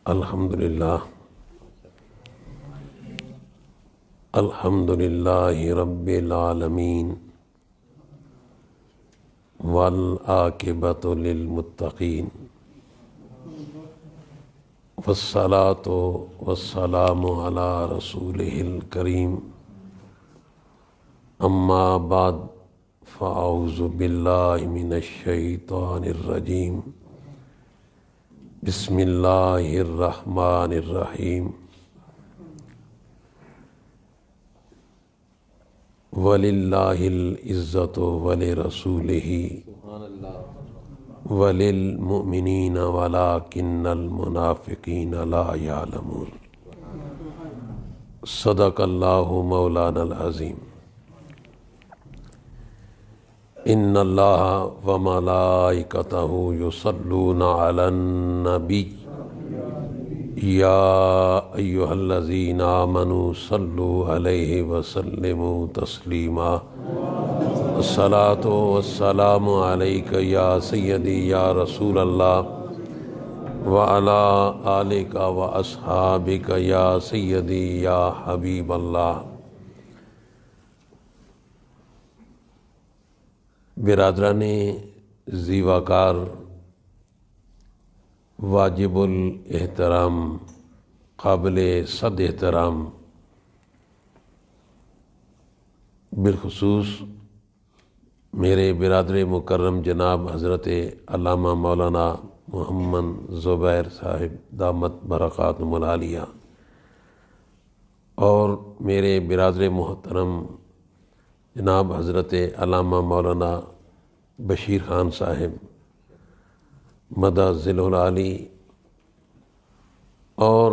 الحمدللہ الحمدللہ رب العالمین والعاقبۃ للمتقین والصلاۃ والسلام علی رسولہ الکریم اما بعد فاعوذ باللہ من الشیطان الرجیم بسم اللہ الرحمن الرحیم وَلِلَّهِ الْعِزَّةُ وَلِرَسُولِهِ وَلِلْمُؤْمِنِينَ وَلَكِنَّ الْمُنَافِقِينَ لَا يَعْلَمُونَ صدق اللہ مولانا العظیم۔ ان اللہ وملائکتہ یصلون علی النبی یا ایہا الذین آمنوا صلوا علیہ وسلموا تسلیما۔ الصلاۃ والسلام علیک یا سیدی یا رسول اللہ وعلی آلک واصحابک یا سیدی یا حبیب اللہ۔ برادران ذی وقار، واجب الاحترام، قابل صد احترام، بالخصوص میرے برادر مکرم جناب حضرت علامہ مولانا محمد زبیر صاحب دامت برکاتہم العالیہ، اور میرے برادر محترم جناب حضرت علامہ مولانا بشیر خان صاحب مدہ ذل العالی، اور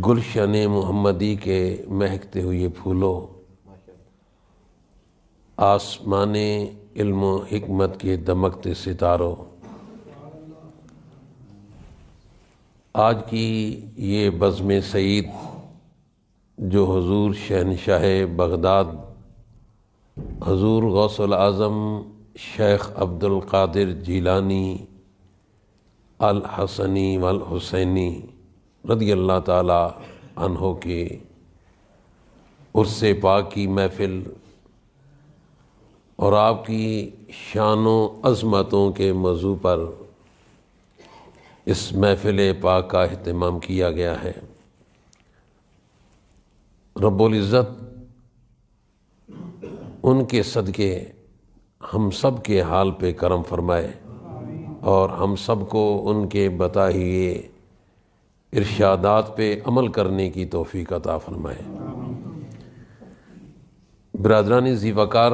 گلشن محمدی کے مہکتے ہوئے پھولوں، آسمان علم و حکمت کے دمکتے ستاروں، آج کی یہ بزم سعید جو حضور شہنشاہ بغداد حضور غوث العظم شیخ عبد القادر جیلانی الحسنی والحسینی رضی اللہ تعالی عنہ کے عرس پاک کی محفل اور آپ کی شان و عظمتوں کے موضوع پر اس محفل پاک کا اہتمام کیا گیا ہے۔ رب العزت ان کے صدقے ہم سب کے حال پہ کرم فرمائے اور ہم سب کو ان کے بتائے ہوئے ارشادات پہ عمل کرنے کی توفیق عطا فرمائے۔ برادران ذی وقار،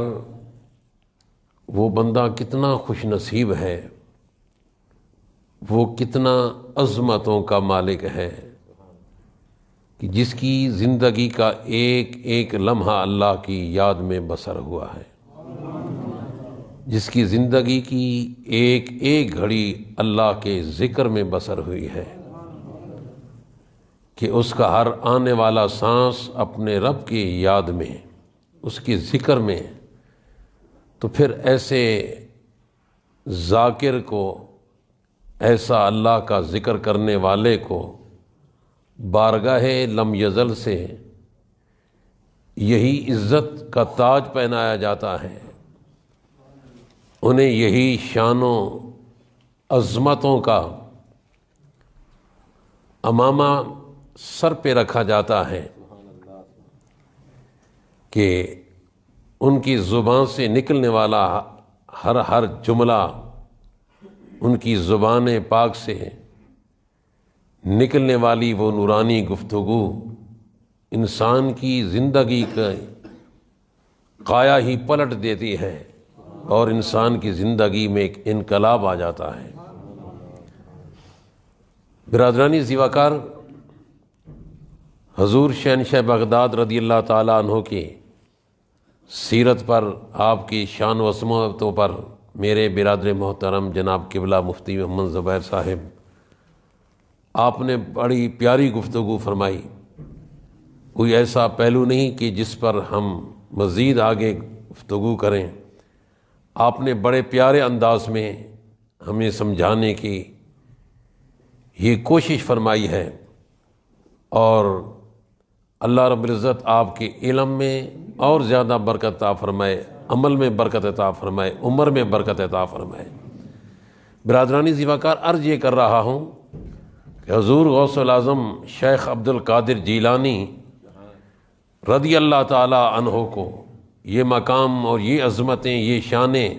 وہ بندہ کتنا خوش نصیب ہے، وہ کتنا عظمتوں کا مالک ہے کہ جس کی زندگی کا ایک ایک لمحہ اللہ کی یاد میں بسر ہوا ہے، جس کی زندگی کی ایک ایک گھڑی اللہ کے ذکر میں بسر ہوئی ہے، کہ اس کا ہر آنے والا سانس اپنے رب کی یاد میں، اس کے ذکر میں، تو پھر ایسے ذاکر کو، ایسا اللہ کا ذکر کرنے والے کو بارگاہ لم یزل سے یہی عزت کا تاج پہنایا جاتا ہے، انہیں یہی شان و عظمتوں کا امامہ سر پہ رکھا جاتا ہے کہ ان کی زبان سے نکلنے والا ہر جملہ، ان کی زبان پاک سے نکلنے والی وہ نورانی گفتگو انسان کی زندگی کا قایا ہی پلٹ دیتی ہے اور انسان کی زندگی میں ایک انقلاب آ جاتا ہے۔ برادرانی ذی وقار، حضور شہنشاہ بغداد رضی اللہ تعالیٰ عنہ کی سیرت پر، آپ کی شان و عظمتوں پر میرے برادر محترم جناب قبلہ مفتی محمد زبیر صاحب، آپ نے بڑی پیاری گفتگو فرمائی۔ کوئی ایسا پہلو نہیں کہ جس پر ہم مزید آگے گفتگو کریں۔ آپ نے بڑے پیارے انداز میں ہمیں سمجھانے کی یہ کوشش فرمائی ہے، اور اللہ رب العزت آپ کے علم میں اور زیادہ برکت عطا فرمائے، عمل میں برکت عطا فرمائے، عمر میں برکت عطا فرمائے۔ برادرانی زیوہ عرض یہ کر رہا ہوں کہ حضور غوث الاعظم شیخ عبد القادر جیلانی رضی اللہ تعالی عنہ کو یہ مقام اور یہ عظمتیں، یہ شانیں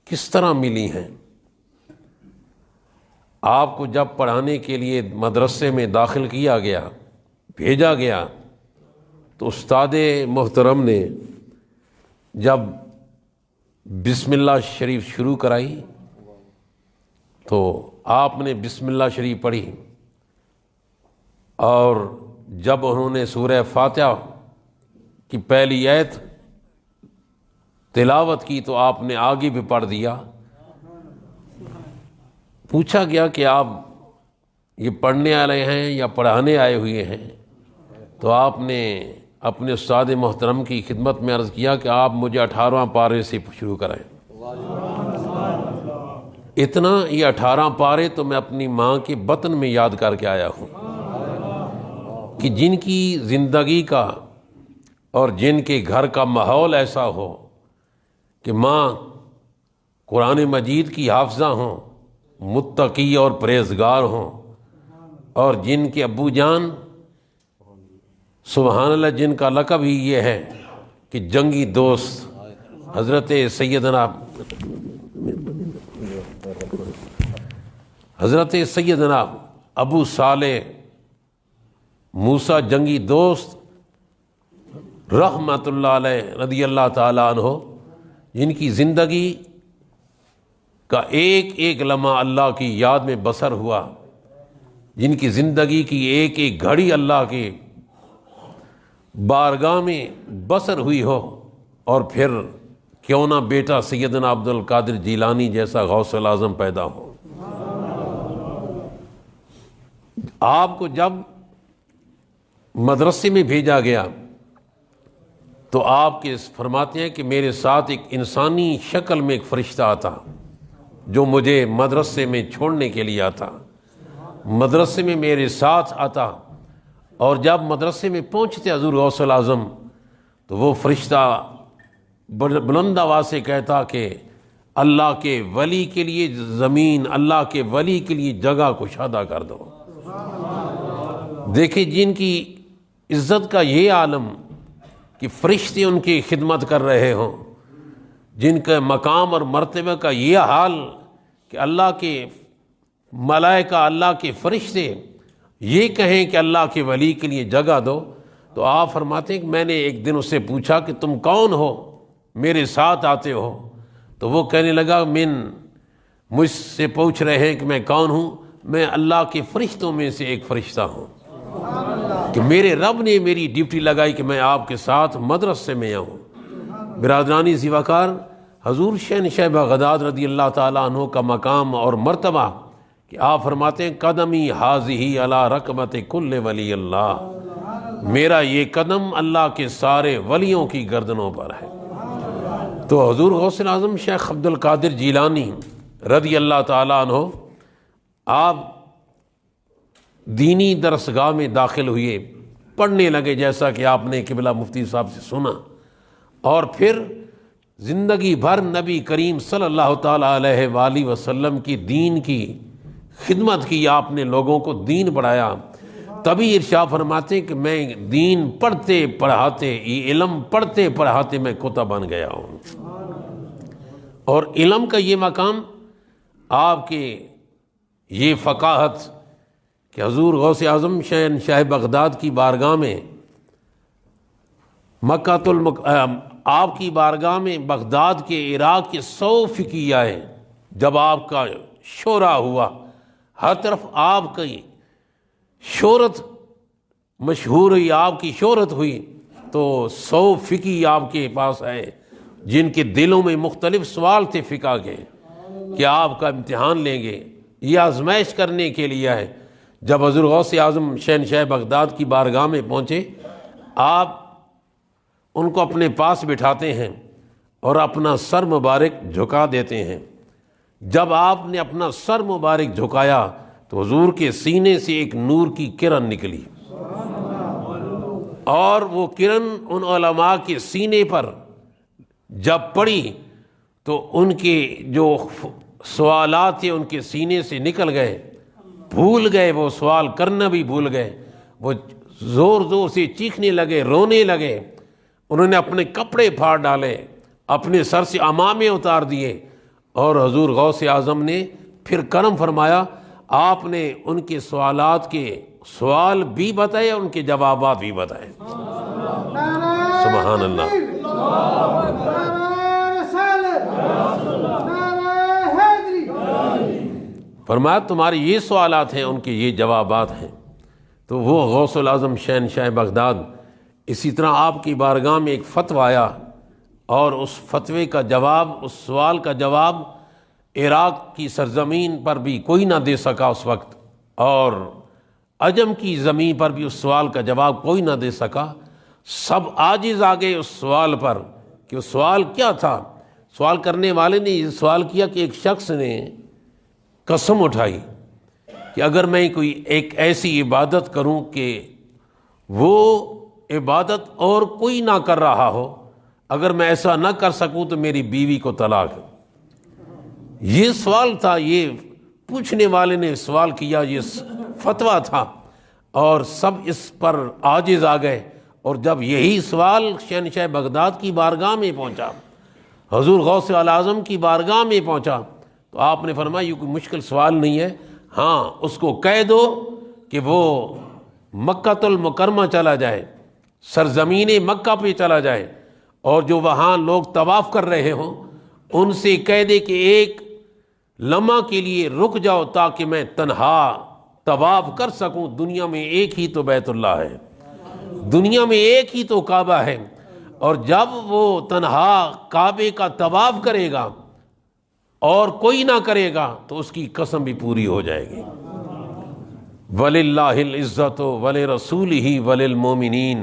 کس طرح ملی ہیں؟ آپ کو جب پڑھانے کے لیے مدرسے میں داخل کیا گیا، بھیجا گیا، تو استاد محترم نے جب بسم اللہ شریف شروع کرائی تو آپ نے بسم اللہ شریف پڑھی، اور جب انہوں نے سورہ فاتحہ کی پہلی آیت تلاوت کی تو آپ نے آگے بھی پڑھ دیا۔ پوچھا گیا کہ آپ یہ پڑھنے والے ہیں یا پڑھانے آئے ہوئے ہیں؟ تو آپ نے اپنے استاد محترم کی خدمت میں عرض کیا کہ آپ مجھے 18واں پارے سے شروع کرائیں۔ اتنا یہ 18 پارے تو میں اپنی ماں کے بطن میں یاد کر کے آیا ہوں کہ جن کی زندگی کا اور جن کے گھر کا ماحول ایسا ہو کہ ماں قرآن مجید کی حافظہ ہوں، متقی اور پرہیزگار ہوں، اور جن کے ابو جان سبحان اللہ جن کا لقب ہی یہ ہے کہ جنگی دوست حضرت سیدنا ابو صالح موسیٰ جنگی دوست رحمت اللہ علیہ رضی اللہ تعالیٰ عنہ، جن کی زندگی کا ایک ایک لمحہ اللہ کی یاد میں بسر ہوا، جن کی زندگی کی ایک ایک گھڑی اللہ کی بارگاہ میں بسر ہوئی ہو، اور پھر کیوں نہ بیٹا سیدنا عبد القادر جیلانی جیسا غوث الاعظم پیدا ہو۔ آپ کو جب مدرسے میں بھیجا گیا تو آپ کے فرماتے ہیں کہ میرے ساتھ ایک انسانی شکل میں ایک فرشتہ آتا جو مجھے مدرسے میں چھوڑنے کے لیے آتا، مدرسے میں میرے ساتھ آتا، اور جب مدرسے میں پہنچتے حضور غوث الاعظم تو وہ فرشتہ بلند آواز سے کہتا کہ اللہ کے ولی کے لیے زمین، اللہ کے ولی کے لیے جگہ کشادہ کر دو۔ دیکھیں جن کی عزت کا یہ عالم کہ فرشتے ان کی خدمت کر رہے ہوں، جن کا مقام اور مرتبہ کا یہ حال کہ اللہ کے ملائکہ، اللہ کے فرشتے یہ کہیں کہ اللہ کے ولی کے لیے جگہ دو، تو آپ فرماتے ہیں کہ میں نے ایک دن اس سے پوچھا کہ تم کون ہو، میرے ساتھ آتے ہو؟ تو وہ کہنے لگا مجھ سے پوچھ رہے ہیں کہ میں کون ہوں؟ میں اللہ کے فرشتوں میں سے ایک فرشتہ ہوں کہ میرے رب نے میری ڈیوٹی لگائی کہ میں آپ کے ساتھ مدرسے میں آؤں۔ برادرانی زیوہ حضور شہنشاہ بغداد رضی اللہ تعالیٰ عنہ کا مقام اور مرتبہ کہ آپ فرماتے ہیں قدمی حاضی علی رکبت کل ولی اللہ، میرا یہ قدم اللہ کے سارے ولیوں کی گردنوں پر ہے۔ تو حضور غوث الاعظم شیخ عبد القادر جیلانی رضی اللہ تعالیٰ عنہ آپ دینی درسگاہ میں داخل ہوئے، پڑھنے لگے جیسا کہ آپ نے قبلہ مفتی صاحب سے سنا، اور پھر زندگی بھر نبی کریم صلی اللہ تعالیٰ علیہ وآلہ وسلم کی دین کی خدمت کی، آپ نے لوگوں کو دین پڑھایا۔ تبھی ارشاد فرماتے کہ میں دین پڑھتے پڑھاتے، یہ علم پڑھتے پڑھاتے میں کتا بن گیا ہوں۔ اور علم کا یہ مقام، آپ کے یہ فقاہت کہ حضور غوث اعظم شہنشاہ بغداد کی بارگاہ میں آپ کی بارگاہ میں بغداد کے عراق کے 100 فقیہ ہیں، جب آپ کا شورا ہوا، ہر طرف آپ کی شہرت مشہور ہوئی، آپ کی شہرت ہوئی، تو 100 فقی آپ کے پاس آئے جن کے دلوں میں مختلف سوال تھے فقہ کے کہ آپ کا امتحان لیں گے، یہ آزمائش کرنے کے لیے ہے۔ جب حضور غوث اعظم شہنشاہ بغداد کی بارگاہ میں پہنچے، آپ ان کو اپنے پاس بٹھاتے ہیں اور اپنا سر مبارک جھکا دیتے ہیں۔ جب آپ نے اپنا سر مبارک جھکایا تو حضور کے سینے سے ایک نور کی کرن نکلی، اور وہ کرن ان علماء کے سینے پر جب پڑی تو ان کے جو سوالات تھے ان کے سینے سے نکل گئے، بھول گئے، وہ سوال کرنا بھی بھول گئے، وہ زور زور سے چیخنے لگے، رونے لگے، انہوں نے اپنے کپڑے پھاڑ ڈالے، اپنے سر سے عمامے اتار دیے، اور حضور غوث اعظم نے پھر کرم فرمایا، آپ نے ان کے سوالات کے سوال بھی بتائے، ان کے جوابات بھی بتائے۔ سبحان اللہ۔ فرمایا تمہارے یہ سوالات ہیں، ان کے یہ جوابات ہیں۔ تو وہ غوث العظم شہنشاہ بغداد، اسی طرح آپ کی بارگاہ میں ایک فتویٰ آیا، اور اس فتوے کا جواب، اس سوال کا جواب عراق کی سرزمین پر بھی کوئی نہ دے سکا اس وقت، اور عجم کی زمین پر بھی اس سوال کا جواب کوئی نہ دے سکا۔ سب عاجز آ گئے اس سوال پر کہ وہ سوال کیا تھا۔ سوال کرنے والے نے یہ سوال کیا کہ ایک شخص نے قسم اٹھائی کہ اگر میں کوئی ایک ایسی عبادت کروں کہ وہ عبادت اور کوئی نہ کر رہا ہو، اگر میں ایسا نہ کر سکوں تو میری بیوی کو طلاق۔ یہ سوال تھا، یہ پوچھنے والے نے سوال کیا، یہ فتویٰ تھا، اور سب اس پر عاجز آ گئے۔ اور جب یہی سوال شہنشاہ بغداد کی بارگاہ میں پہنچا، حضور غوث اعظم کی بارگاہ میں پہنچا، تو آپ نے فرمایا یہ کوئی مشکل سوال نہیں ہے، ہاں اس کو کہہ دو کہ وہ مکہ المکرمہ چلا جائے، سرزمین مکہ پہ چلا جائے، اور جو وہاں لوگ طواف کر رہے ہوں ان سے کہہ دے کہ ایک لمحہ کے لیے رک جاؤ تاکہ میں تنہا طواف کر سکوں۔ دنیا میں ایک ہی تو بیت اللہ ہے، دنیا میں ایک ہی تو کعبہ ہے، اور جب وہ تنہا کعبے کا طواف کرے گا اور کوئی نہ کرے گا تو اس کی قسم بھی پوری ہو جائے گی۔ وَلِلَّهِ الْعِزَّةُ وَلِرَسُولِهِ وَلِلْمُؤْمِنِينَ،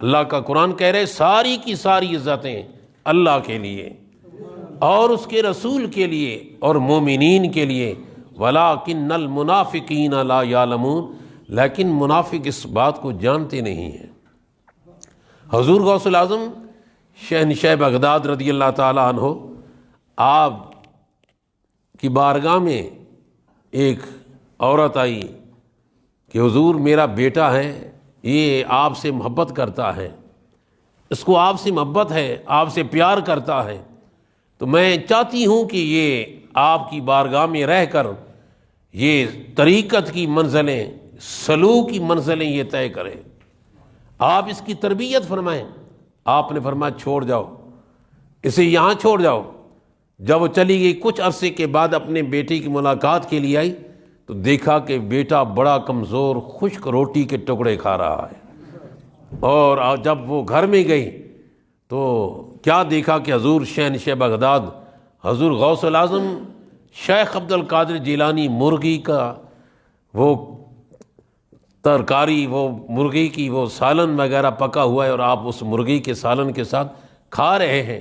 اللہ کا قرآن کہہ رہے ساری کی ساری عزتیں اللہ کے لیے اور اس کے رسول کے لیے اور مومنین کے لیے، وَلَٰكِنَّ الْمُنَافِقِينَ لَا يَعْلَمُونَ، لیکن منافق اس بات کو جانتے نہیں ہیں۔ حضور غوث العظم شہنشاہ بغداد رضی اللہ تعالیٰ عنہ، آپ کی بارگاہ میں ایک عورت آئی کہ حضور میرا بیٹا ہے، یہ آپ سے محبت کرتا ہے، اس کو آپ سے محبت ہے، آپ سے پیار کرتا ہے، تو میں چاہتی ہوں کہ یہ آپ کی بارگاہ میں رہ کر یہ طریقت کی منزلیں، سلوک کی منزلیں یہ طے کرے، آپ اس کی تربیت فرمائیں۔ آپ نے فرمایا چھوڑ جاؤ، اسے یہاں چھوڑ جاؤ۔ جب وہ چلی گئی، کچھ عرصے کے بعد اپنے بیٹے کی ملاقات کے لیے آئی تو دیکھا کہ بیٹا بڑا کمزور خشک روٹی کے ٹکڑے کھا رہا ہے، اور جب وہ گھر میں گئی تو کیا دیکھا کہ حضور شہنشاہ بغداد، حضور غوث العظم شیخ عبد القادر جیلانی مرغی کا وہ ترکاری، وہ مرغی کی وہ سالن وغیرہ پکا ہوا ہے، اور آپ اس مرغی کے سالن کے ساتھ کھا رہے ہیں،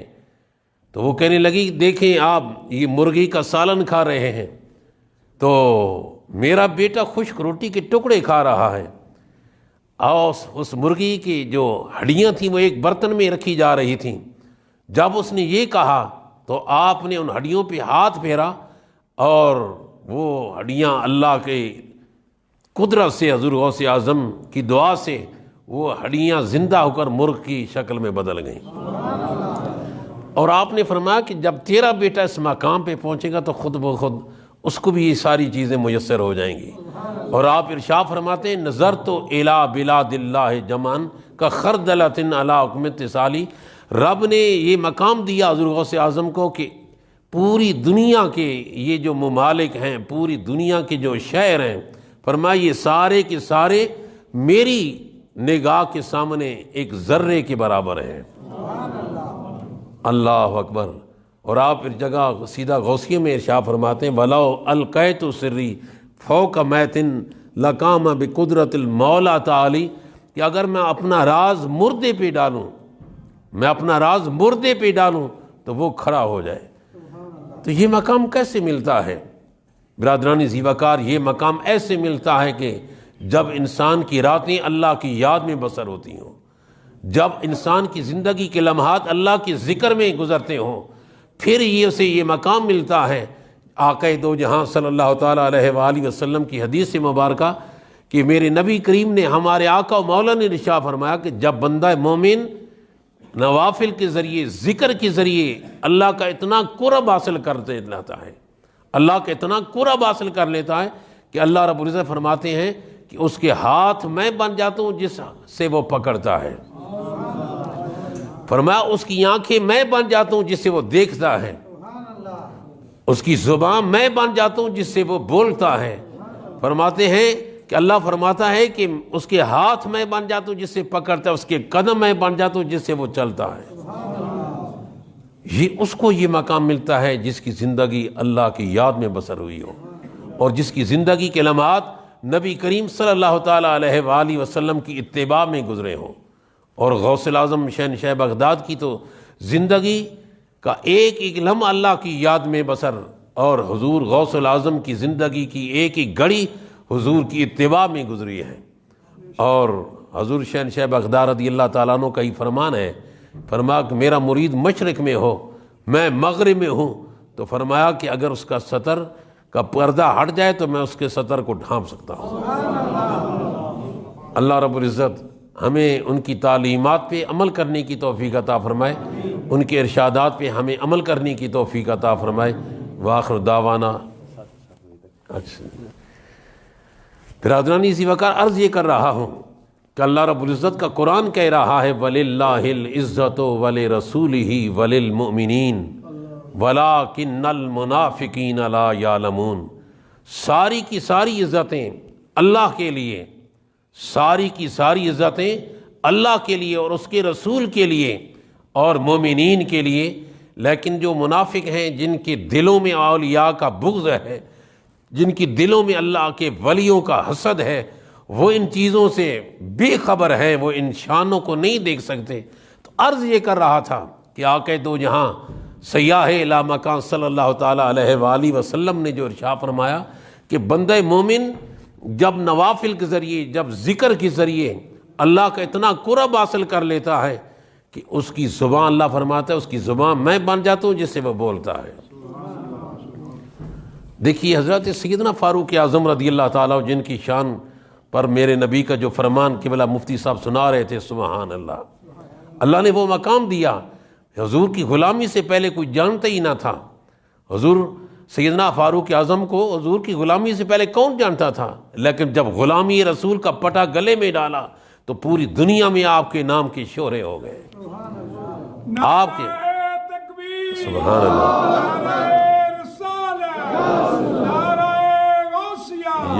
تو وہ کہنے لگی دیکھیں آپ یہ مرغی کا سالن کھا رہے ہیں تو میرا بیٹا خشک روٹی کے ٹکڑے کھا رہا ہے، اور اس مرغی کی جو ہڈیاں تھیں وہ ایک برتن میں رکھی جا رہی تھیں۔ جب اس نے یہ کہا تو آپ نے ان ہڈیوں پہ ہاتھ پھیرا، اور وہ ہڈیاں اللہ کے قدرت سے، حضور غوث اعظم کی دعا سے وہ ہڈیاں زندہ ہو کر مرغ کی شکل میں بدل گئیں۔ اور آپ نے فرمایا کہ جب تیرا بیٹا اس مقام پہ پہنچے گا تو خود بخود اس کو بھی یہ ساری چیزیں میسر ہو جائیں گی۔ اور آپ ارشاد فرماتے ہیں نظرت الی بلاد اللہ جمان کا خردلۃ علی حکم اتصالی، رب نے یہ مقام دیا حضور غوث اعظم کو کہ پوری دنیا کے یہ جو ممالک ہیں، پوری دنیا کے جو شہر ہیں، فرمایا یہ سارے کے سارے میری نگاہ کے سامنے ایک ذرے کے برابر ہیں۔ اللہ اکبر۔ اور آپ اس جگہ سیدھا غوثیہ میں ارشاد فرماتے ہیں وَلَوْ أَلْقَيْتُ سِرِّي فَوْقَ مَيْتٍ لَقَامَ بِقُدْرَةِ الْمَوْلَى تعالی، کہ اگر میں اپنا راز مردے پہ ڈالوں، میں اپنا راز مردے پہ ڈالوں تو وہ کھڑا ہو جائے۔ تو یہ مقام کیسے ملتا ہے برادرانی ذی وقار؟ یہ مقام ایسے ملتا ہے کہ جب انسان کی راتیں اللہ کی یاد میں بسر ہوتی ہوں، جب انسان کی زندگی کے لمحات اللہ کے ذکر میں گزرتے ہوں، پھر اسے یہ مقام ملتا ہے۔ آقا دو جہاں صلی اللہ تعالیٰ علیہ وآلہ وسلم کی حدیث مبارکہ کہ میرے نبی کریم نے، ہمارے آقا و مولا نے ارشاد فرمایا کہ جب بندہ مومن نوافل کے ذریعے، ذکر کے ذریعے اللہ کا اتنا قرب حاصل کر لیتا ہے، اللہ کا اتنا قرب حاصل کر لیتا ہے کہ اللہ رب العزت فرماتے ہیں کہ اس کے ہاتھ میں بن جاتا ہوں جس سے وہ پکڑتا ہے، فرمایا اس کی آنکھیں میں بن جاتا ہوں جس سے وہ دیکھتا ہے، اس کی زبان میں بن جاتا ہوں جس سے وہ بولتا ہے۔ فرماتے ہیں کہ اللہ فرماتا ہے کہ اس کے ہاتھ میں بن جاتا ہوں جس سے پکڑتا ہے، اس کے قدم میں بن جاتا ہوں جس سے وہ چلتا ہے۔ یہ اس کو یہ مقام ملتا ہے جس کی زندگی اللہ کی یاد میں بسر ہوئی ہو، اور جس کی زندگی کے لمحات نبی کریم صلی اللہ تعالیٰ علیہ وآلہ وسلم کی اتباع میں گزرے ہوں۔ اور غوث الاعظم شہنشاہ بغداد کی تو زندگی کا ایک ایک لمحہ اللہ کی یاد میں بسر، اور حضور غوث الاعظم کی زندگی کی ایک ایک گھڑی حضور کی اتباع میں گزری ہے۔ اور حضور شہنشاہ بغداد رضی اللہ تعالیٰ عنہ کا ہی فرمان ہے، فرمایا کہ میرا مرید مشرق میں ہو، میں مغرب میں ہوں، تو فرمایا کہ اگر اس کا سطر کا پردہ ہٹ جائے تو میں اس کے سطر کو ڈھانپ سکتا ہوں۔ اللہ رب العزت ہمیں ان کی تعلیمات پہ عمل کرنے کی توفیق عطا فرمائے، ان کے ارشادات پہ ہمیں عمل کرنے کی توفیق عطا فرمائے۔ وآخر دعوانا۔ اچھا برادرانی ذی وقار، عرض یہ کر رہا ہوں کہ اللہ رب العزت کا قرآن کہہ رہا ہے وَلِلَّهِ الْعِزَّةُ وَلِرَسُولِهِ وَلِلْمُؤْمِنِينَ وَلَكِنَّ الْمُنَافِقِينَ لَا يَعْلَمُونَ۔ ساری کی ساری عزتیں اللہ کے لیے، ساری کی ساری عزتیں اللہ کے لیے اور اس کے رسول کے لیے اور مومنین کے لیے، لیکن جو منافق ہیں، جن کے دلوں میں اولیاء کا بغض ہے، جن کی دلوں میں اللہ کے ولیوں کا حسد ہے، وہ ان چیزوں سے بے خبر ہیں، وہ ان شانوں کو نہیں دیکھ سکتے۔ تو عرض یہ کر رہا تھا کہ آقا دو جہاں سیاح الی مکان صلی اللہ تعالیٰ علیہ وآلہ وسلم نے جو ارشاد فرمایا کہ بندہ مومن جب نوافل کے ذریعے، جب ذکر کے ذریعے اللہ کا اتنا قرب حاصل کر لیتا ہے کہ اس کی زبان، اللہ فرماتا ہے اس کی زبان میں بن جاتا ہوں جس سے وہ بولتا ہے۔ دیکھیے حضرت سیدنا فاروق اعظم رضی اللہ تعالیٰ جن کی شان پر میرے نبی کا جو فرمان قبلہ مفتی صاحب سنا رہے تھے، سبحان اللہ، اللہ نے وہ مقام دیا۔ حضور کی غلامی سے پہلے کوئی جانتا ہی نہ تھا۔ حضور سیدنا فاروق اعظم کو حضور کی غلامی سے پہلے کون جانتا تھا؟ لیکن جب غلامی رسول کا پٹا گلے میں ڈالا تو پوری دنیا میں آپ کے نام کے شہرے ہو گئے۔ آپ کے سبحان اللہ،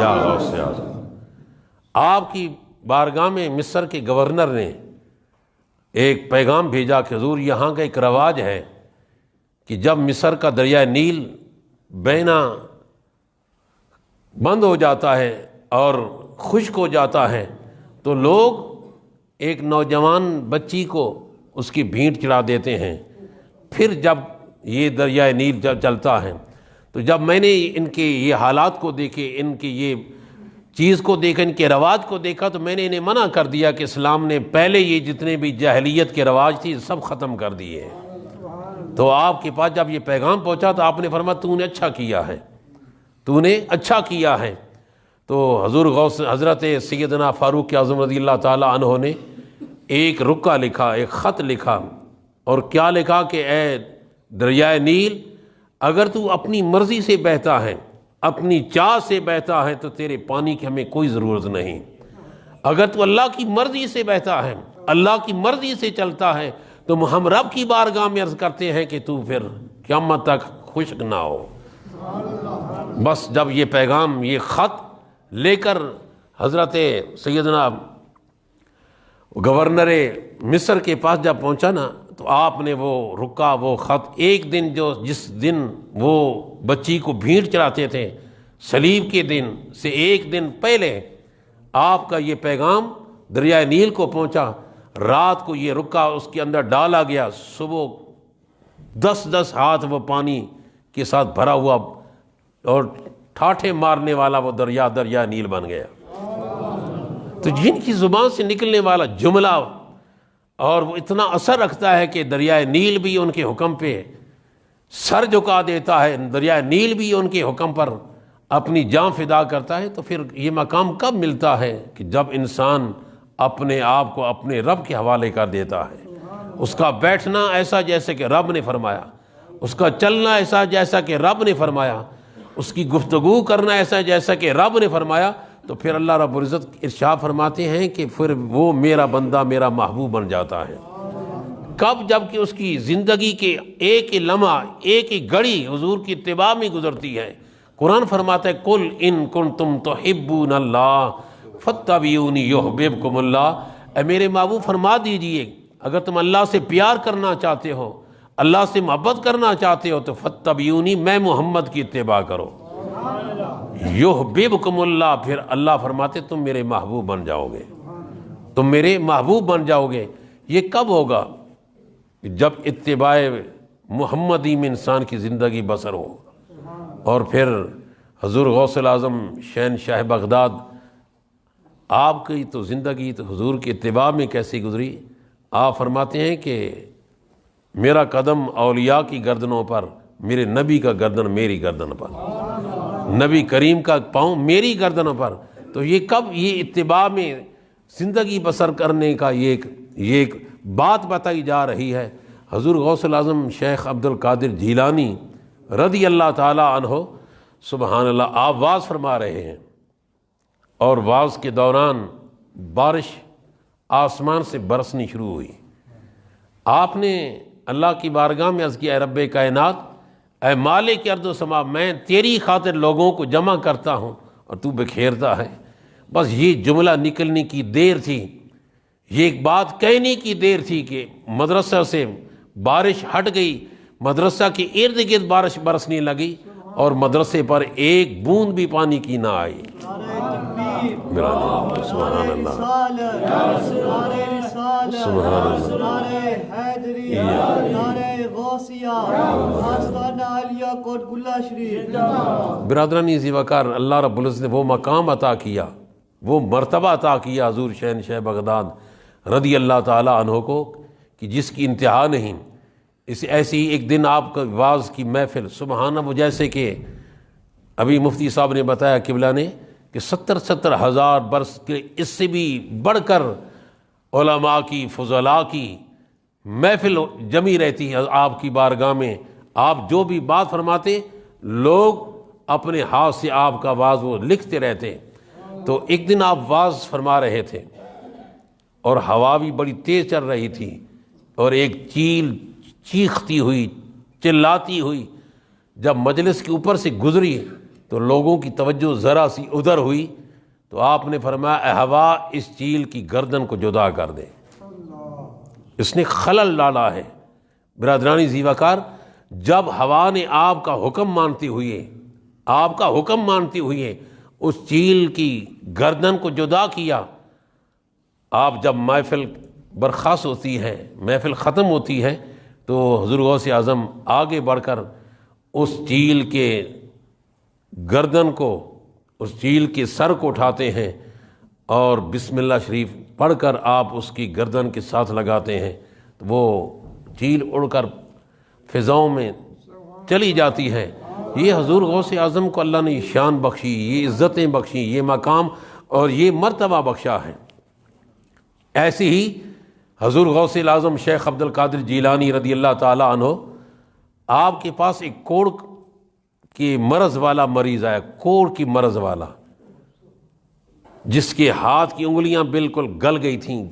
یا غوث اعظم، آپ کی بارگاہ میں مصر کے گورنر نے ایک پیغام بھیجا کہ حضور یہاں کا ایک رواج ہے کہ جب مصر کا دریائے نیل بہنا بند ہو جاتا ہے اور خشک ہو جاتا ہے تو لوگ ایک نوجوان بچی کو اس کی بھینٹ چڑھا دیتے ہیں۔ پھر جب یہ دریائے نیل چلتا ہے تو جب میں نے ان کے یہ حالات کو دیکھے، ان کی یہ چیز کو دیکھا، ان کے رواج کو دیکھا، تو میں نے انہیں منع کر دیا کہ اسلام نے پہلے یہ جتنے بھی جاہلیت کے رواج تھی سب ختم کر دیے۔ تو آپ کے پاس جب یہ پیغام پہنچا تو آپ نے فرمایا تو نے اچھا کیا ہے، تو نے اچھا کیا ہے۔ تو حضور غوث حضرت سیدنا فاروق اعظم رضی اللہ تعالیٰ عنہ نے ایک رکا لکھا، ایک خط لکھا، اور کیا لکھا کہ اے دریائے نیل، اگر تو اپنی مرضی سے بہتا ہے، اپنی چاہ سے بہتا ہے تو تیرے پانی کی ہمیں کوئی ضرورت نہیں۔ اگر تو اللہ کی مرضی سے بہتا ہے، اللہ کی مرضی سے چلتا ہے، تو ہم رب کی بارگاہ میں عرض کرتے ہیں کہ تو پھر قیامت تک خشک نہ ہو۔ بس جب یہ پیغام، یہ خط لے کر حضرت سیدنا گورنر مصر کے پاس جب پہنچا نا، تو آپ نے وہ رکا، وہ خط، ایک دن جس دن وہ بچی کو بھینٹ چڑھاتے تھے صلیب کے دن سے ایک دن پہلے آپ کا یہ پیغام دریائے نیل کو پہنچا۔ رات کو یہ رکا اس کے اندر ڈالا گیا، صبح 10 ہاتھ وہ پانی کے ساتھ بھرا ہوا اور ٹھاٹھے مارنے والا وہ دریا نیل بن گیا۔ تو جن کی زبان سے نکلنے والا جملہ اور وہ اتنا اثر رکھتا ہے کہ دریائے نیل بھی ان کے حکم پہ سر جھکا دیتا ہے، دریائے نیل بھی ان کے حکم پر اپنی جان فدا کرتا ہے، تو پھر یہ مقام کب ملتا ہے کہ جب انسان اپنے آپ کو اپنے رب کے حوالے کر دیتا ہے۔ اس کا بیٹھنا ایسا جیسے کہ رب نے فرمایا، اس کا چلنا ایسا جیسا کہ رب نے فرمایا، اس کی گفتگو کرنا ایسا جیسا کہ رب نے فرمایا، تو پھر اللہ رب العزت ارشاد فرماتے ہیں کہ پھر وہ میرا بندہ میرا محبوب بن جاتا ہے۔ کب؟ جب کہ اس کی زندگی کے ایک ہی لمحہ، ایک ہی گھڑی حضور کی اتباع میں گزرتی ہے۔ قرآن فرماتا ہے قل ان کنتم تحبون اللہ فاتبعونی یحببکم اللہ، اے میرے محبوب فرما دیجئے اگر تم اللہ سے پیار کرنا چاہتے ہو، اللہ سے محبت کرنا چاہتے ہو، تو فاتبعونی، میں محمد کی اتباع کرو، یحببکم اللہ، پھر اللہ فرماتے تم میرے محبوب بن جاؤ گے، تم میرے محبوب بن جاؤ گے۔ یہ کب ہوگا؟ جب اتباع محمدی میں انسان کی زندگی بسر ہو۔ اور پھر حضور غوث الاعظم شہنشاہ بغداد، آپ کی تو زندگی تو حضور کی اتباع میں کیسی گزری؟ آپ فرماتے ہیں کہ میرا قدم اولیاء کی گردنوں پر، میرے نبی کا گردن میری گردن پر، نبی کریم کا پاؤں میری گردنوں پر۔ تو یہ کب یہ اتباع میں زندگی بسر کرنے کا یہ ایک بات بتائی جا رہی ہے۔ حضور غوث الاعظم شیخ عبد القادر جیلانی رضی اللہ تعالی عنہ، سبحان اللہ، آپ واز فرما رہے ہیں اور واز کے دوران بارش آسمان سے برسنی شروع ہوئی۔ آپ نے اللہ کی بارگاہ میں عرض کیا، اے رب کائنات، اے مالک ارض و سما، میں تیری خاطر لوگوں کو جمع کرتا ہوں اور تو بکھیرتا ہے۔ بس یہ جملہ نکلنے کی دیر تھی، یہ ایک بات کہنے کی دیر تھی کہ مدرسہ سے بارش ہٹ گئی، مدرسہ کے ارد گرد بارش برسنے لگی اور مدرسے پر ایک بوند بھی پانی کی نہ آئی۔ سبحان اللہ، برادران عزیز وقار، اللہ رب العزت نے وہ مقام عطا کیا، وہ مرتبہ عطا کیا حضور شہنشاہ بغداد رضی اللہ تعالی عنہ کو کہ جس کی انتہا نہیں۔ ایسی ایک دن آپ کا واز کی محفل، سبحانہ، وہ جیسے کہ ابھی مفتی صاحب نے بتایا قبلہ نے کہ 70 ہزار برس کے اس سے بھی بڑھ کر علماء کی، فضلاء کی محفل جمی رہتی ہے آپ کی بارگاہ میں۔ آپ جو بھی بات فرماتے، لوگ اپنے ہاتھ سے آپ کا واز وہ لکھتے رہتے۔ تو ایک دن آپ واز فرما رہے تھے اور ہوا بھی بڑی تیز چل رہی تھی اور ایک چیل چیختی ہوئی، چلاتی ہوئی جب مجلس کے اوپر سے گزری تو لوگوں کی توجہ ذرا سی ادھر ہوئی، تو آپ نے فرمایا، اے ہوا، اس چیل کی گردن کو جدا کر دے، اس نے خلل ڈالا ہے۔ برادرانی زیوکار، جب ہوا نے آپ کا حکم مانتے ہوئے اس چیل کی گردن کو جدا کیا، آپ جب محفل برخاست ہوتی ہے، محفل ختم ہوتی ہے، تو حضور غوث اعظم آگے بڑھ کر اس چیل کے گردن کو، اس چیل کے سر کو اٹھاتے ہیں اور بسم اللہ شریف پڑھ کر آپ اس کی گردن کے ساتھ لگاتے ہیں، تو وہ چیل اڑ کر فضاؤں میں چلی جاتی ہے۔ یہ حضور غوث اعظم کو اللہ نے یہ شان بخشی، یہ عزتیں بخشی، یہ مقام اور یہ مرتبہ بخشا ہے۔ ایسے ہی حضور غوث اعظم شیخ عبد القادر جیلانی رضی اللہ تعالی عنہ، آپ کے پاس ایک کوڑ کی مرض والا مریض آیا، کوڑ کی مرض والا، جس کے ہاتھ کی انگلیاں بالکل گل گئی تھیں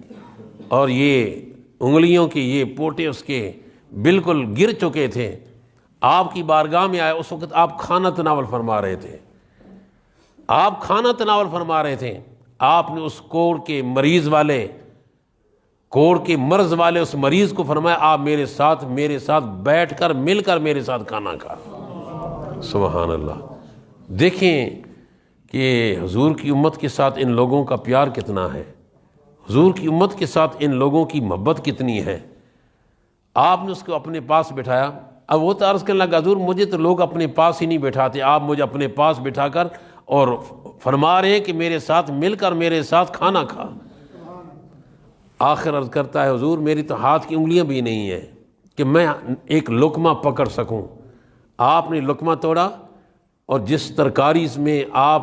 اور یہ انگلیوں کے یہ پوٹے اس کے بالکل گر چکے تھے۔ آپ کی بارگاہ میں آئے، اس وقت آپ کھانا تناول فرما رہے تھے، آپ نے اس کوڑ کے مرض والے اس مریض کو فرمایا، آپ میرے ساتھ بیٹھ کر مل کر میرے ساتھ کھانا کھا۔ سبحان اللہ، دیکھیں کہ حضور کی امت کے ساتھ ان لوگوں کا پیار کتنا ہے، حضور کی امت کے ساتھ ان لوگوں کی محبت کتنی ہے۔ آپ نے اس کو اپنے پاس بٹھایا اب وہ تو عرض کرنے لگا حضور مجھے تو لوگ اپنے پاس ہی نہیں بٹھاتے، آپ مجھے اپنے پاس بٹھا کر اور فرما رہے ہیں کہ میرے ساتھ مل کر میرے ساتھ کھانا کھا۔ آخر عرض کرتا ہے حضور میری تو ہاتھ کی انگلیاں بھی نہیں ہیں کہ میں ایک لقمہ پکڑ سکوں۔ آپ نے لقمہ توڑا اور جس ترکاری میں آپ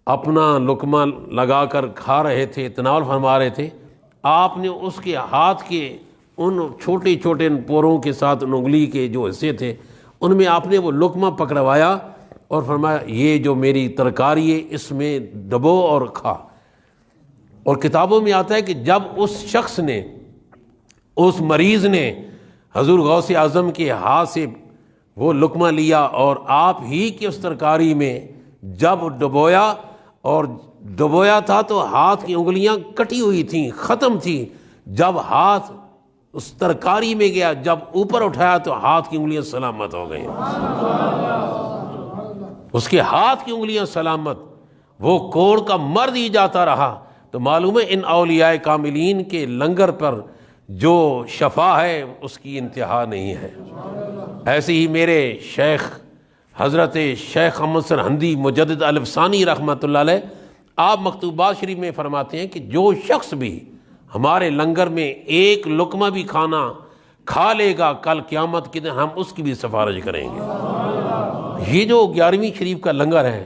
اپنا لقمہ لگا کر کھا رہے تھے، تناول فرما رہے تھے، آپ نے اس کے ہاتھ کے ان چھوٹے چھوٹے پوروں کے ساتھ ان انگلی کے جو حصے تھے ان میں آپ نے وہ لقمہ پکڑوایا اور فرمایا یہ جو میری ترکاری ہے اس میں ڈبو اور کھا۔ اور کتابوں میں آتا ہے کہ جب اس شخص نے، اس مریض نے حضور غوث اعظم کے ہاتھ سے وہ لقمہ لیا اور آپ ہی کی اس ترکاری میں جب ڈبویا تھا تو ہاتھ کی انگلیاں کٹی ہوئی تھیں، ختم تھیں۔ جب ہاتھ اس ترکاری میں گیا، جب اوپر اٹھایا تو ہاتھ کی انگلیاں سلامت ہو گئیں، اس کے ہاتھ کی انگلیاں سلامت۔ وہ کوڑ کا مرد ہی جاتا رہا۔ تو معلوم ہے ان اولیاء کاملین کے لنگر پر جو شفا ہے اس کی انتہا نہیں ہے۔ ایسے ہی میرے شیخ حضرت شیخ محمد سرہندی مجدد الفسانی رحمۃ اللہ علیہ، آپ مکتوبات شریف میں فرماتے ہیں کہ جو شخص بھی ہمارے لنگر میں ایک لقمہ بھی کھانا کھا لے گا کل قیامت کے دن ہم اس کی بھی سفارش کریں گے۔ یہ جو 11ویں شریف کا لنگر ہے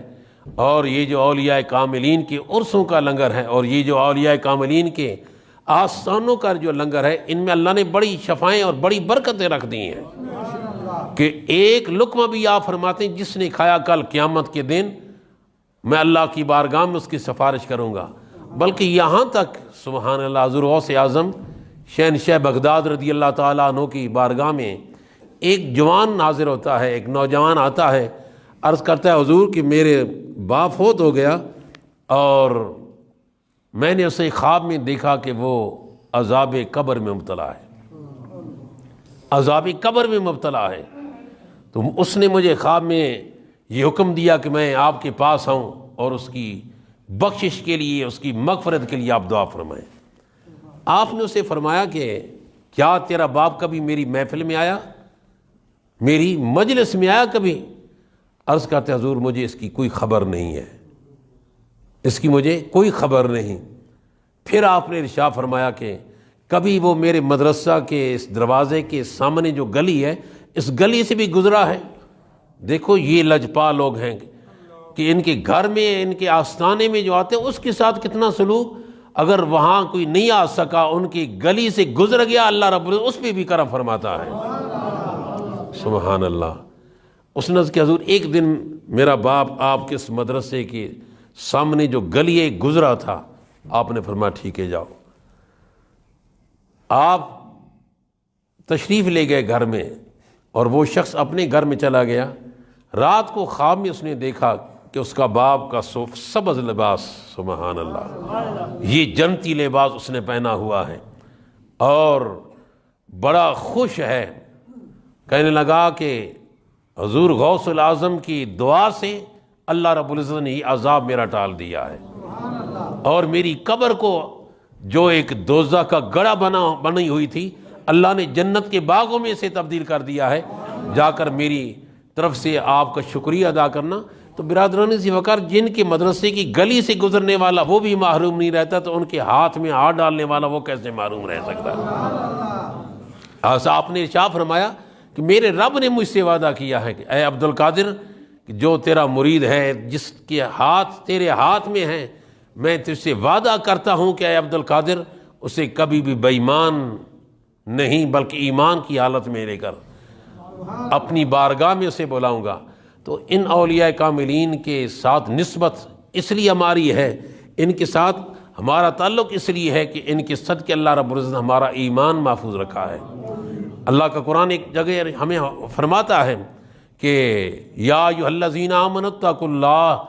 اور یہ جو اولیاء کاملین کے عرسوں کا لنگر ہے اور یہ جو اولیاء کاملین کے آستانوں کا جو لنگر ہے، ان میں اللہ نے بڑی شفائیں اور بڑی برکتیں رکھ دی ہیں کہ ایک لقمہ بھی آپ فرماتے ہیں جس نے کھایا کل قیامت کے دن میں اللہ کی بارگاہ میں اس کی سفارش کروں گا۔ بلکہ یہاں تک سبحان اللہ حضور غوث اعظم شہنشاہ بغداد رضی اللہ تعالیٰ عنہ کی بارگاہ میں ایک جوان ناظر ہوتا ہے، ایک نوجوان آتا ہے، عرض کرتا ہے حضور کہ میرے باپ فوت ہو گیا اور میں نے اسے خواب میں دیکھا کہ وہ عذاب قبر میں مبتلا ہے، عذاب قبر میں مبتلا ہے۔ تو اس نے مجھے خواب میں یہ حکم دیا کہ میں آپ کے پاس آؤں اور اس کی بخشش کے لیے، اس کی مغفرت کے لیے آپ دعا فرمائیں۔ آپ نے اسے فرمایا کہ کیا تیرا باپ کبھی میری محفل میں آیا، میری مجلس میں آیا کبھی؟ عرض کرتے حضور مجھے اس کی کوئی خبر نہیں ہے، اس کی مجھے کوئی خبر نہیں۔ پھر آپ نے ارشاد فرمایا کہ کبھی وہ میرے مدرسہ کے اس دروازے کے سامنے جو گلی ہے اس گلی سے بھی گزرا ہے۔ دیکھو یہ لجپا لوگ ہیں کہ ان کے گھر میں، ان کے آستانے میں جو آتے ہیں اس کے ساتھ کتنا سلوک، اگر وہاں کوئی نہیں آ سکا ان کی گلی سے گزر گیا اللہ رب العزت اس پہ بھی کرم فرماتا ہے۔ سبحان اللہ۔ اس نے کہ حضور ایک دن میرا باپ آپ کے اس مدرسے کے سامنے جو گلی ہے گزرا تھا، آپ نے فرمایا ٹھیک ہے جاؤ۔ آپ تشریف لے گئے گھر میں اور وہ شخص اپنے گھر میں چلا گیا۔ رات کو خواب میں اس نے دیکھا کہ اس کا باپ کا سبز لباس، سبحان اللہ، یہ جنتی لباس اس نے پہنا ہوا ہے اور بڑا خوش ہے۔ کہنے لگا کہ حضور غوث الاعظم کی دعا سے اللہ رب العزت نے یہ عذاب میرا ٹال دیا ہے اور میری قبر کو جو ایک دوزخ کا گڑھا بنی ہوئی تھی اللہ نے جنت کے باغوں میں سے تبدیل کر دیا ہے۔ جا کر میری طرف سے آپ کا شکریہ ادا کرنا۔ تو برادران ذی وقار جن کے مدرسے کی گلی سے گزرنے والا وہ بھی محروم نہیں رہتا تو ان کے ہاتھ میں ہاتھ ڈالنے والا وہ کیسے محروم رہ سکتا ہے؟ ایسا آپ نے ارشاد فرمایا کہ میرے رب نے مجھ سے وعدہ کیا ہے کہ اے عبد القادر جو تیرا مرید ہے، جس کے ہاتھ تیرے ہاتھ میں ہیں، میں تجھ سے وعدہ کرتا ہوں کہ اے عبد القادر اسے کبھی بھی بے ایمان نہیں بلکہ ایمان کی حالت میں لے کر اپنی بارگاہ میں اسے بلاؤں گا۔ تو ان اولیاء کاملین کے ساتھ نسبت اس لیے ہماری ہے، ان کے ساتھ ہمارا تعلق اس لیے ہے کہ ان کے صدقے اللہ رب العزت ہمارا ایمان محفوظ رکھا ہے۔ اللہ کا قرآن ایک جگہ ہمیں فرماتا ہے کہ یا ایھا الذین آمنوا اتقوا اللہ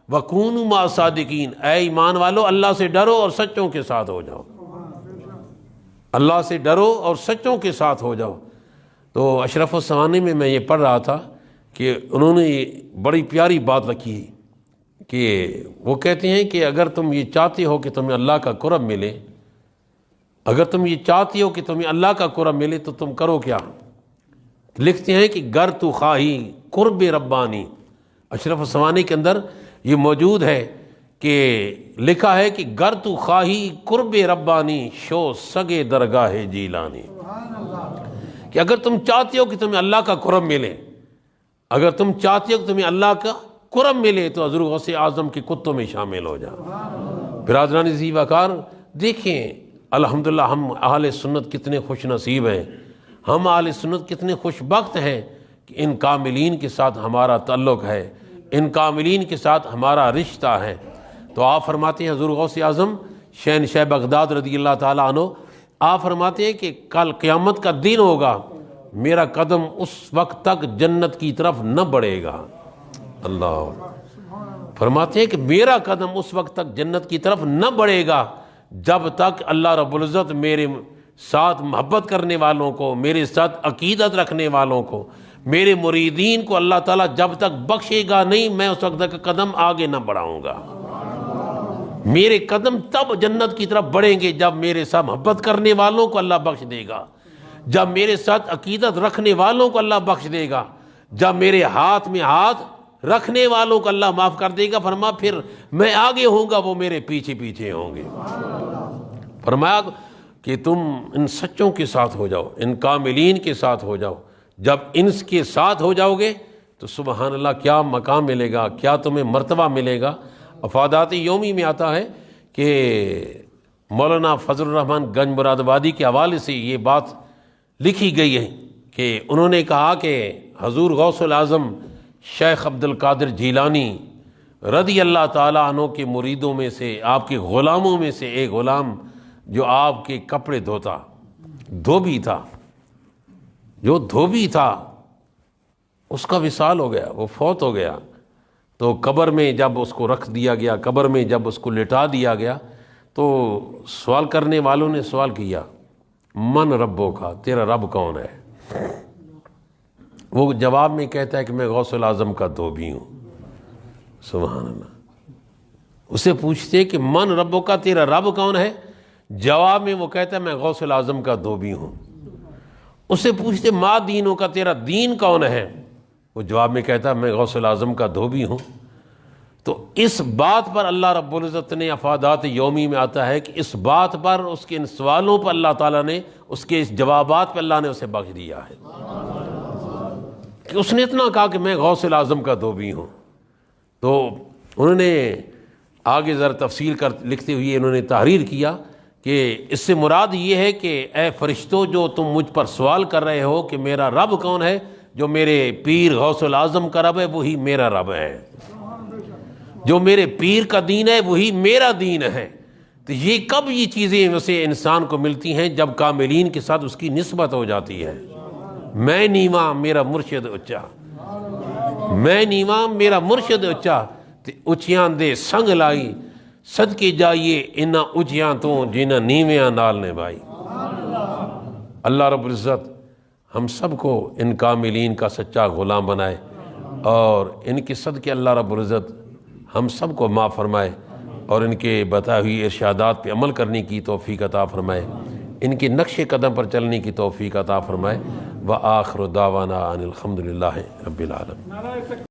وکونوا مع الصادقین، اے ایمان والو اللہ سے ڈرو اور سچوں کے ساتھ ہو جاؤ، اللہ سے ڈرو اور سچوں کے ساتھ ہو جاؤ۔ تو اشرف الثوانی میں یہ پڑھ رہا تھا کہ انہوں نے بڑی پیاری بات رکھی کہ وہ کہتے ہیں کہ اگر تم یہ چاہتے ہو کہ تمہیں اللہ کا قرب ملے، اگر تم یہ چاہتے ہو کہ تمہیں اللہ کا قرب ملے تو تم کرو کیا؟ لکھتے ہیں کہ گر تو خواہی قرب ربانی، اشرف الثوانی کے اندر یہ موجود ہے کہ لکھا ہے کہ گر تو خواہی قرب ربانی شو سگے درگاہ جیلانی، کہ اگر تم چاہتے ہو کہ تمہیں اللہ کا قرب ملے، اگر تم چاہتے ہو کہ تمہیں اللہ کا قرب ملے تو حضور غوث اعظم کے کتوں میں شامل ہو جاؤ۔ برادران عزیز وقار، دیکھیں الحمدللہ ہم اہل سنت کتنے خوش نصیب ہیں، ہم اہل سنت کتنے خوش بخت ہیں کہ ان کاملین کے ساتھ ہمارا تعلق ہے، ان کاملین کے ساتھ ہمارا رشتہ ہے۔ تو آپ فرماتے ہیں حضور غوث اعظم شہنشاہ بغداد رضی اللہ تعالیٰ عنہ، آپ فرماتے ہیں کہ کل قیامت کا دن ہوگا، میرا قدم اس وقت تک جنت کی طرف نہ بڑھے گا۔ اللہ فرماتے ہیں کہ میرا قدم اس وقت تک جنت کی طرف نہ بڑھے گا جب تک اللہ رب العزت میرے ساتھ محبت کرنے والوں کو، میرے ساتھ عقیدت رکھنے والوں کو، میرے مریدین کو اللہ تعالیٰ جب تک بخشے گا نہیں، میں اس وقت تک قدم آگے نہ بڑھاؤں گا۔ میرے قدم تب جنت کی طرف بڑھیں گے جب میرے ساتھ محبت کرنے والوں کو اللہ بخش دے گا، جب میرے ساتھ عقیدت رکھنے والوں کو اللہ بخش دے گا، جب میرے ہاتھ میں ہاتھ رکھنے والوں کو اللہ معاف کر دے گا۔ فرمایا پھر میں آگے ہوں گا، وہ میرے پیچھے پیچھے ہوں گے۔ فرمایا کہ تم ان سچوں کے ساتھ ہو جاؤ، ان کاملین کے ساتھ ہو جاؤ، جب ان کے ساتھ ہو جاؤ گے تو سبحان اللہ کیا مقام ملے گا، کیا تمہیں مرتبہ ملے گا۔ افادات یومی میں آتا ہے کہ مولانا فضل الرحمن گنج مراد آبادی کے حوالے سے یہ بات لکھی گئی ہے کہ انہوں نے کہا کہ حضور غوث الاعظم شیخ عبد القادر جیلانی رضی اللہ تعالیٰ عنہ کے مریدوں میں سے، آپ کے غلاموں میں سے ایک غلام جو آپ کے کپڑے دھوتا، دھوبی تھا، جو دھوبی تھا، اس کا وصال ہو گیا، وہ فوت ہو گیا۔ تو قبر میں جب اس کو رکھ دیا گیا، قبر میں جب اس کو لٹا دیا گیا تو سوال کرنے والوں نے سوال کیا، من ربو کا، تیرا رب کون ہے؟ وہ جواب میں کہتا ہے کہ میں غوث الاعظم کا دھوبی ہوں۔ سبحان اللہ۔ اسے پوچھتے کہ من ربو کا، تیرا رب کون ہے؟ جواب میں وہ کہتا ہے میں غوث الاعظم کا دھوبی ہوں۔ اسے پوچھتے ما دینوں کا، تیرا دین کون ہے؟ وہ جواب میں کہتا ہے میں غوث الاعظم کا دھوبی ہوں۔ تو اس بات پر اللہ رب العزت نے افادات یومی میں آتا ہے کہ اس بات پر، اس کے ان سوالوں پر اللہ تعالیٰ نے، اس کے اس جوابات پر اللہ نے اسے بخش دیا ہے کہ اس نے اتنا کہا کہ میں غوث الاعظم کا دھوبی ہوں۔ تو انہوں نے آگے ذرا تفصیل کر لکھتے ہوئے انہوں نے تحریر کیا کہ اس سے مراد یہ ہے کہ اے فرشتوں، جو تم مجھ پر سوال کر رہے ہو کہ میرا رب کون ہے، جو میرے پیر غوث الاعظم کا رب ہے وہی میرا رب ہے، جو میرے پیر کا دین ہے وہی میرا دین ہے۔ تو یہ کب یہ چیزیں ویسے انسان کو ملتی ہیں؟ جب کاملین کے ساتھ اس کی نسبت ہو جاتی ہے۔ میں نیواں میرا مرشد اچا، میں نیواں میرا مرشد اچا، اچیاں دے سنگ لائی، صدقے جائیے انہاں اچیاں تو جنہاں نیویاں نال نے بھائی۔ اللہ رب العزت ہم سب کو ان کاملین کا سچا غلام بنائے، اور ان کے صدقے اللہ رب العزت ہم سب کو معاف فرمائے، اور ان کے بتائے ہوئی ارشادات پہ عمل کرنے کی توفیق عطا فرمائے، ان کے نقش قدم پر چلنے کی توفیق عطا فرمائے۔ وآخر دعوانا ان الحمدللہ رب العالمین۔